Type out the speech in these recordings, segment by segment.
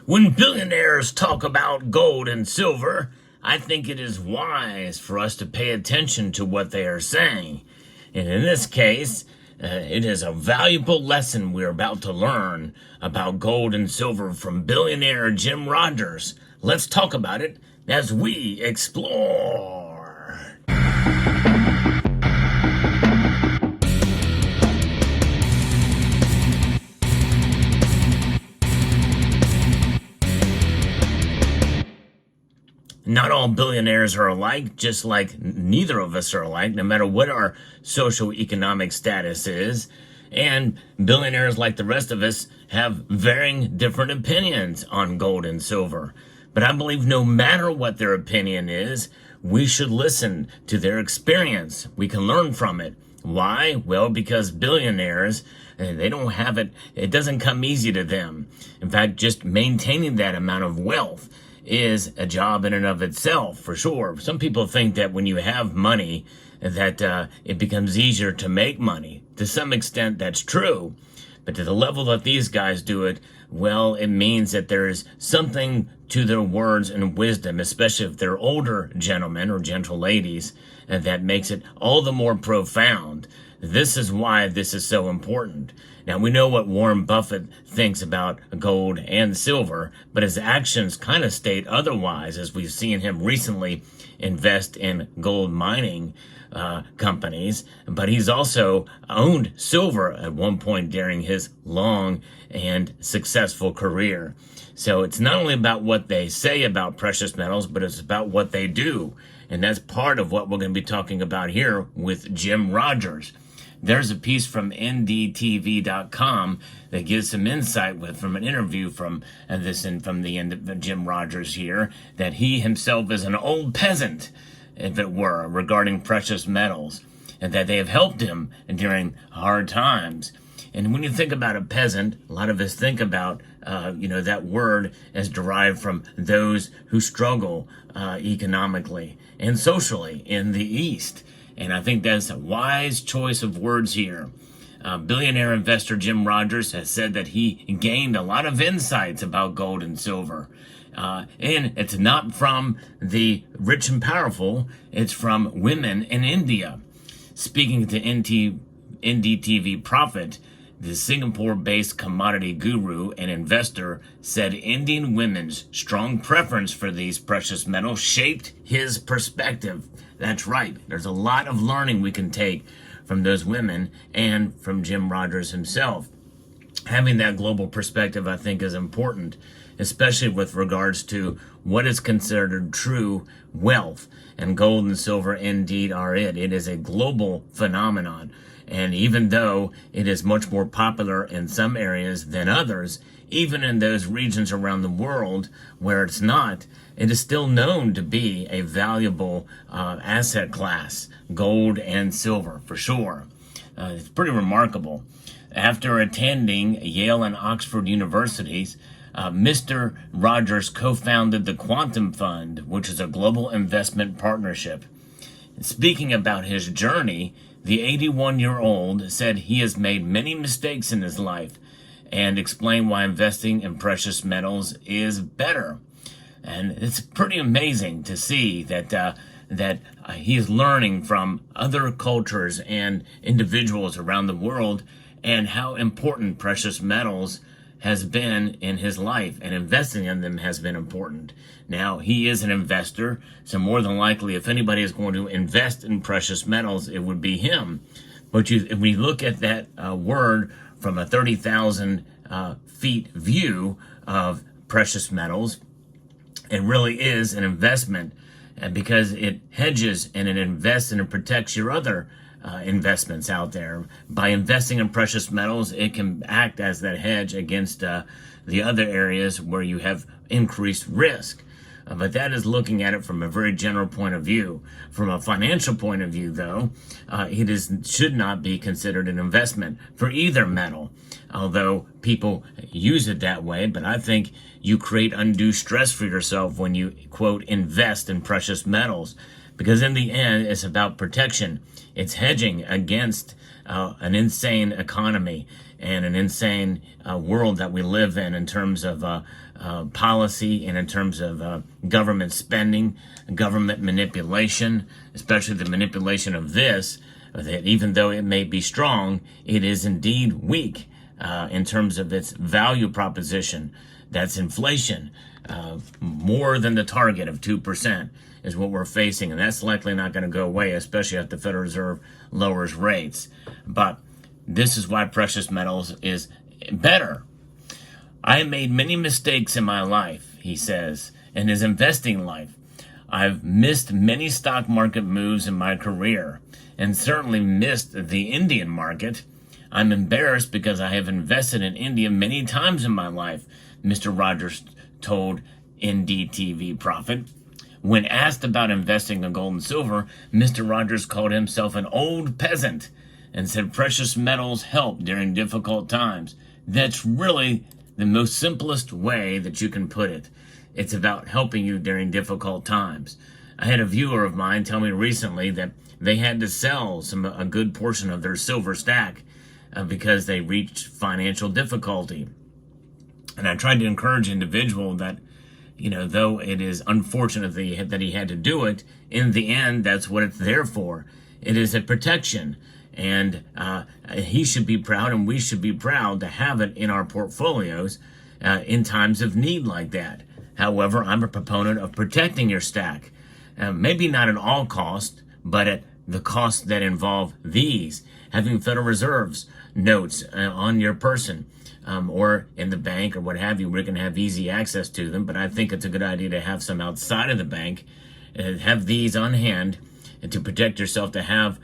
When billionaires talk about gold and silver, I think it is wise for us to pay attention to what they are saying. And in this case, it is a valuable lesson we're about to learn about gold and silver from billionaire Jim Rogers. Let's talk about it as we explore. Not all billionaires are alike, just like neither of us are alike, no matter what our socioeconomic status is. And billionaires, like the rest of us, have varying different opinions on gold and silver. But I believe no matter what their opinion is, we should listen to their experience. We can learn from it. Why? Well, because billionaires, they don't have it. It doesn't come easy to them. In fact, just maintaining that amount of wealth is a job in and of itself, for sure. Some people think that when you have money, that it becomes easier to make money. To some extent, that's true. But to the level that these guys do it, well, it means that there is something to their words and wisdom, especially if they're older gentlemen or gentle ladies, and that makes it all the more profound. This is why this is so important. Now, we know what Warren Buffett thinks about gold and silver, but his actions kind of state otherwise, as we've seen him recently invest in gold mining companies. But he's also owned silver at one point during his long and successful career. So it's not only about what they say about precious metals, but it's about what they do. And that's part of what we're going to be talking about here with Jim Rogers. There's a piece from ndtv.com that gives some insight from an interview from the end of Jim Rogers here, that he himself is an old peasant, if it were, regarding precious metals, and that they have helped him during hard times. And when you think about a peasant, a lot of us think about, that word as derived from those who struggle economically and socially in the East. And I think that's a wise choice of words here. Billionaire investor Jim Rogers has said that he gained a lot of insights about gold and silver. And it's not from the rich and powerful, it's from women in India. Speaking to NDTV Profit, the Singapore-based commodity guru and investor said Indian women's strong preference for these precious metals shaped his perspective. That's right. There's a lot of learning we can take from those women and from Jim Rogers himself. Having that global perspective, I think, is important, especially with regards to what is considered true wealth. And gold and silver indeed are it. It is a global phenomenon. And even though it is much more popular in some areas than others, even in those regions around the world where it's not, it is still known to be a valuable asset class, gold and silver, for sure. It's pretty remarkable. After attending Yale and Oxford universities, Mr. Rogers co-founded the Quantum Fund, which is a global investment partnership. Speaking about his journey, the 81-year-old said he has made many mistakes in his life and explained why investing in precious metals is better. And it's pretty amazing to see that he's learning from other cultures and individuals around the world, and how important precious metals has been in his life, and investing in them has been important. Now, he is an investor, so more than likely, if anybody is going to invest in precious metals, it would be him. But if we look at that word from a 30,000 feet view of precious metals, it really is an investment, because it hedges and it invests and it protects your other investments out there. By investing in precious metals, it can act as that hedge against the other areas where you have increased risk. But that is looking at it from a very general point of view. From a financial point of view, though, should not be considered an investment for either metal, although people use it that way. But I think you create undue stress for yourself when you, quote, invest in precious metals, because in the end, it's about protection. It's hedging against an insane economy and an insane world that we live in terms of policy and in terms of government spending, government manipulation, especially the manipulation of this, that even though it may be strong, it is indeed weak in terms of its value proposition. That's inflation. More than the target of 2% is what we're facing, and that's likely not going to go away, especially if the Federal Reserve lowers rates. But this is why precious metals is better. I have made many mistakes in my life, he says, in his investing life. I've missed many stock market moves in my career, and certainly missed the Indian market. I'm embarrassed because I have invested in India many times in my life, Mr. Rogers told NDTV Profit. When asked about investing in gold and silver, Mr. Rogers called himself an old peasant and said precious metals help during difficult times. That's really the most simplest way that you can put it. It's about helping you during difficult times. I had a viewer of mine tell me recently that they had to sell a good portion of their silver stack because they reached financial difficulty. And I tried to encourage the individual that, though it is unfortunate that he had to do it, in the end, that's what it's there for. It is a protection. And he should be proud, and we should be proud to have it in our portfolios in times of need like that. However, I'm a proponent of protecting your stack. Maybe not at all cost, but at the costs that involve these. Having Federal Reserve's notes on your person or in the bank or what have you, we can have easy access to them. But I think it's a good idea to have some outside of the bank and have these on hand and to protect yourself, to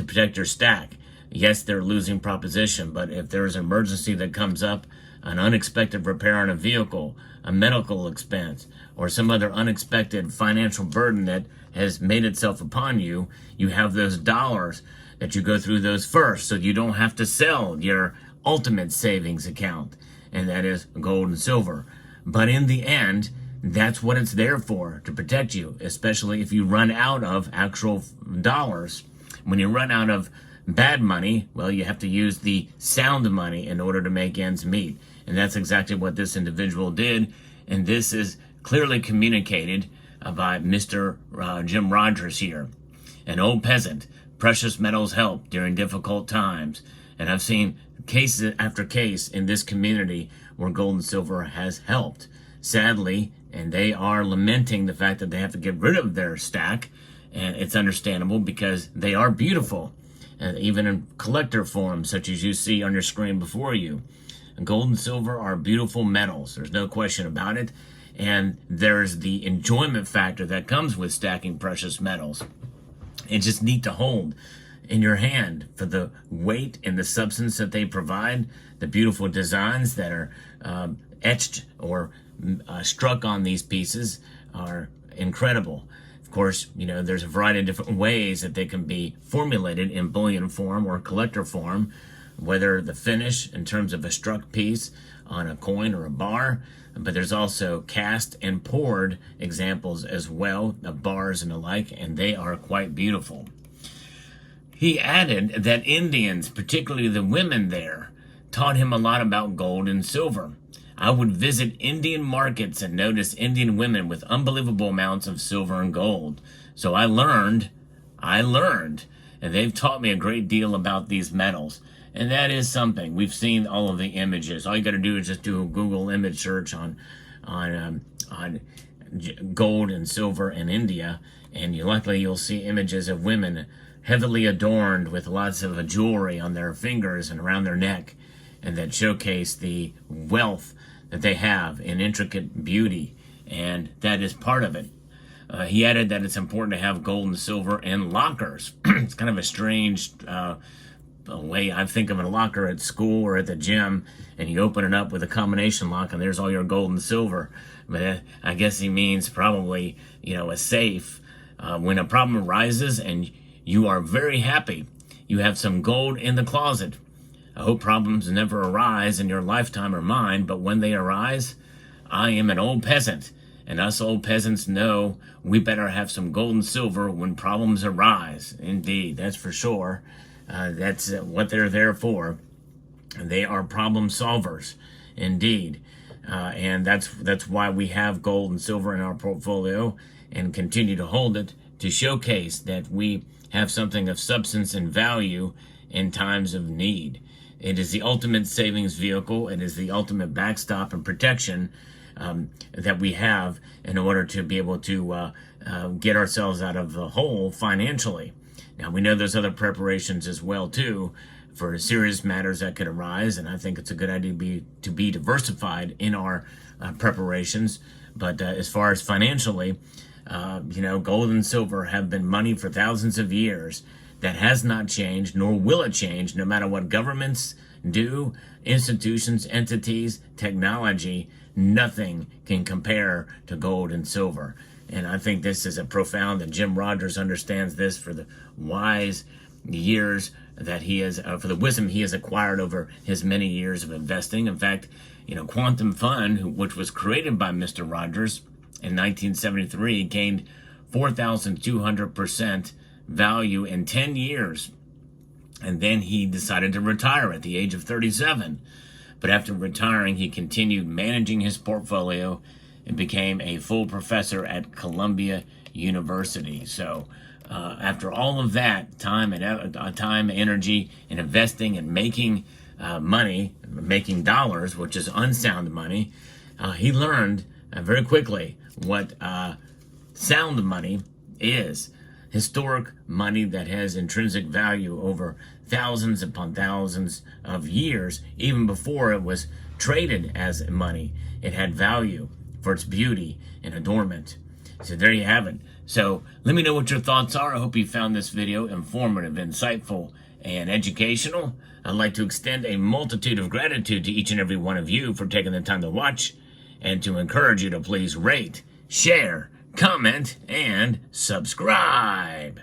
protect your stack. Yes, they're a losing proposition, but if there's an emergency that comes up, an unexpected repair on a vehicle, a medical expense, or some other unexpected financial burden that has made itself upon you, you have those dollars that you go through those first, so you don't have to sell your ultimate savings account, and that is gold and silver. But in the end, that's what it's there for, to protect you, especially if you run out of actual dollars. When you run out of bad money, well, you have to use the sound money in order to make ends meet. And that's exactly what this individual did. And this is clearly communicated by Mr. Jim Rogers here. An old peasant, precious metals help during difficult times. And I've seen case after case in this community where gold and silver has helped. Sadly, and they are lamenting the fact that they have to get rid of their stack. And it's understandable because they are beautiful, even in collector form, such as you see on your screen before you. And gold and silver are beautiful metals. There's no question about it. And there's the enjoyment factor that comes with stacking precious metals. It's just neat to hold in your hand for the weight and the substance that they provide. The beautiful designs that are etched or struck on these pieces are incredible. Of course, there's a variety of different ways that they can be formulated in bullion form or collector form, whether the finish in terms of a struck piece on a coin or a bar, but there's also cast and poured examples as well of bars and the like, and they are quite beautiful. He added that Indians, particularly the women there, taught him a lot about gold and silver. I would visit Indian markets and notice Indian women with unbelievable amounts of silver and gold. So I learned, and they've taught me a great deal about these metals. And that is something. We've seen all of the images. All you got to do is just do a Google image search on gold and silver in India, and you'll see images of women heavily adorned with lots of jewelry on their fingers and around their neck, and that showcase the wealth that they have in intricate beauty, and that is part of it. He added that it's important to have gold and silver in lockers. It's kind of a strange way I think of a locker at school or at the gym, and you open it up with a combination lock and there's all your gold and silver. But I guess he means probably, a safe. When a problem arises and you are very happy, you have some gold in the closet. I hope problems never arise in your lifetime or mine, but when they arise, I am an old peasant, and us old peasants know we better have some gold and silver when problems arise. Indeed, that's for sure. That's what they're there for. They are problem solvers, indeed. And that's why we have gold and silver in our portfolio and continue to hold it, to showcase that we have something of substance and value in times of need. It is the ultimate savings vehicle. It is the ultimate backstop and protection that we have in order to be able to get ourselves out of the hole financially. Now, we know there's other preparations as well, too, for serious matters that could arise, and I think it's a good idea to be diversified in our preparations. But as far as financially, gold and silver have been money for thousands of years. That has not changed, nor will it change, no matter what governments do, institutions, entities, technology. Nothing can compare to gold and silver. And I think this is a profound, and Jim Rogers understands this for the wise years that he has, for the wisdom he has acquired over his many years of investing. In fact, Quantum Fund, which was created by Mr. Rogers in 1973, gained 4,200% value in 10 years. And then he decided to retire at the age of 37. But after retiring, he continued managing his portfolio and became a full professor at Columbia University. So after all of that time, energy, and investing and making money, making dollars, which is unsound money, he learned very quickly what sound money is. Historic money that has intrinsic value over thousands upon thousands of years. Even before it was traded as money, it had value for its beauty and adornment. So there you have it. So let me know what your thoughts are. I hope you found this video informative, insightful, and educational. I'd like to extend a multitude of gratitude to each and every one of you for taking the time to watch, and to encourage you to please rate, share, comment, and subscribe.